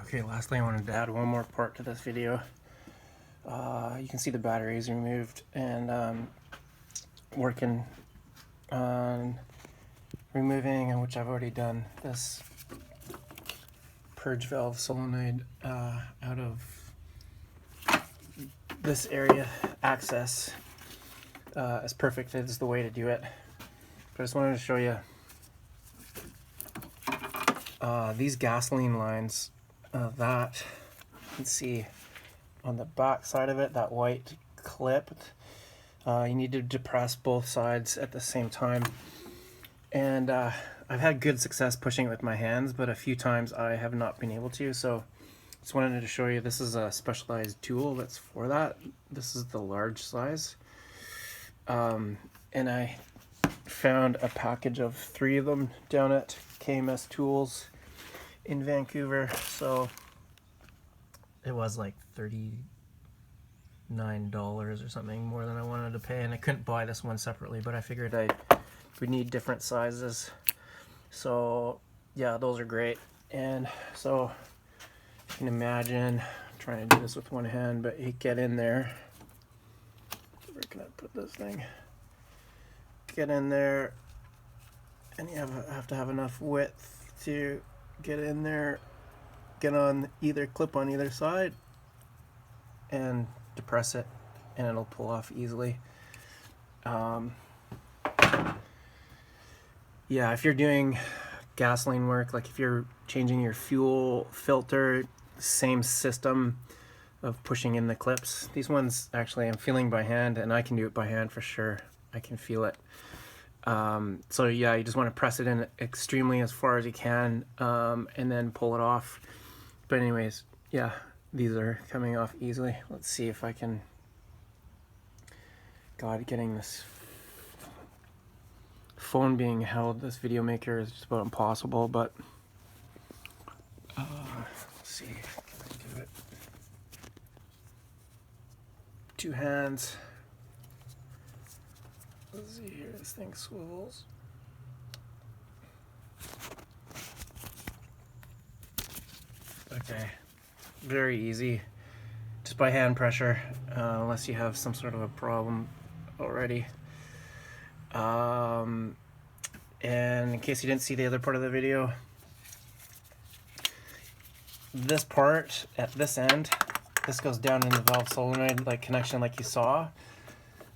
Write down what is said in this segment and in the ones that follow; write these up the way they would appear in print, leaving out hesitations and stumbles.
Okay, lastly I wanted to add one more part to this video. You can see the batteries removed and working on removing, which I've already done, this purge valve solenoid out of this area access. As perfect as the way to do it. But I just wanted to show you these gasoline lines that you can see on the back side of it, that white clip. You need to depress both sides at the same time. And I've had good success pushing it with my hands, but a few times I have not been able to. So just wanted to show you, this is a specialized tool that's for that. This is the large size. And I found a package of 3 of them down at KMS Tools in Vancouver. So it was like $39 or something, more than I wanted to pay, and I couldn't buy this one separately, but I figured we'd need different sizes. So yeah, those are great. And so you can imagine trying to do this with one hand, but you get in there. Where can I put this thing? Get in there, and you have to have enough width to get in there, get on either clip on either side, and depress it, and it'll pull off easily. Yeah, if you're doing gasoline work, like if you're changing your fuel filter, same system of pushing in the clips. These ones actually I'm feeling by hand, and I can do it by hand for sure. I can feel it. So yeah, you just want to press it in extremely as far as you can, and then pull it off. But anyways, yeah, these are coming off easily. Let's see if I can... God, getting this phone being held, this video maker, is just about impossible, but let's see, can I do it? 2 hands. Let's see here, this thing swivels. Okay, very easy, just by hand pressure, unless you have some sort of a problem already. And in case you didn't see the other part of the video, this part at this end, this goes down in the valve solenoid like connection like you saw.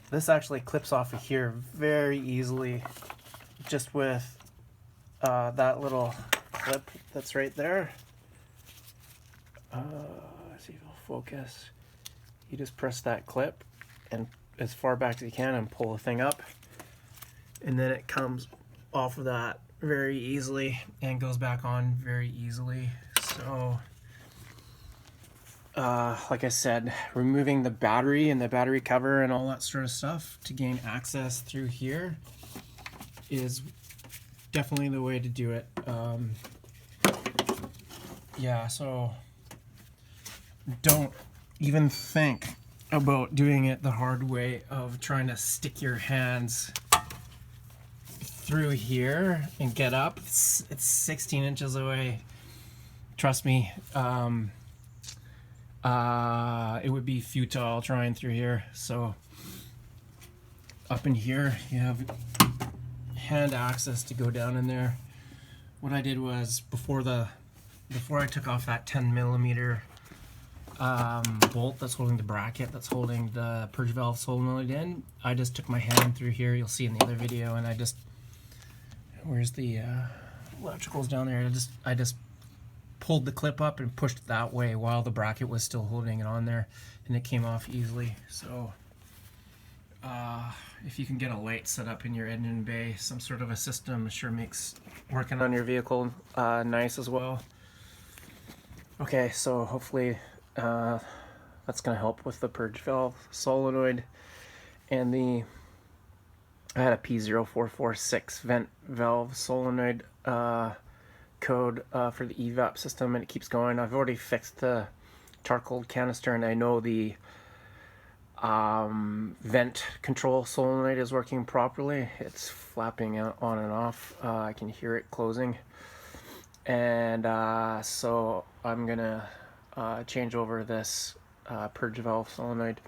This actually clips off of here very easily, just with that little clip that's right there. Let's see if it'll focus. You just press that clip and as far back as you can and pull the thing up, and then it comes off of that very easily and goes back on very easily. So like I said, removing the battery and the battery cover and all that sort of stuff to gain access through here is definitely the way to do it. Yeah, so don't even think about doing it the hard way of trying to stick your hands through here and get up. It's 16 inches away. Trust me, it would be futile trying through here. So up in here you have hand access to go down in there. What I did was, before I took off that 10mm bolt that's holding the bracket, that's holding the purge valve solenoid in, I just took my hand through here. You'll see in the other video, and I just, where's the electricals down there, I just pulled the clip up and pushed it that way while the bracket was still holding it on there, and it came off easily. So if you can get a light set up in your engine bay, some sort of a system, sure makes working on your vehicle nice as well. Okay, so hopefully that's going to help with the purge valve solenoid. And I had a P0446 vent valve solenoid code for the evap system, and it keeps going. I've already fixed the charcoal canister, and I know the vent control solenoid is working properly. It's flapping on and off. I can hear it closing. And so I'm gonna change over this purge valve solenoid.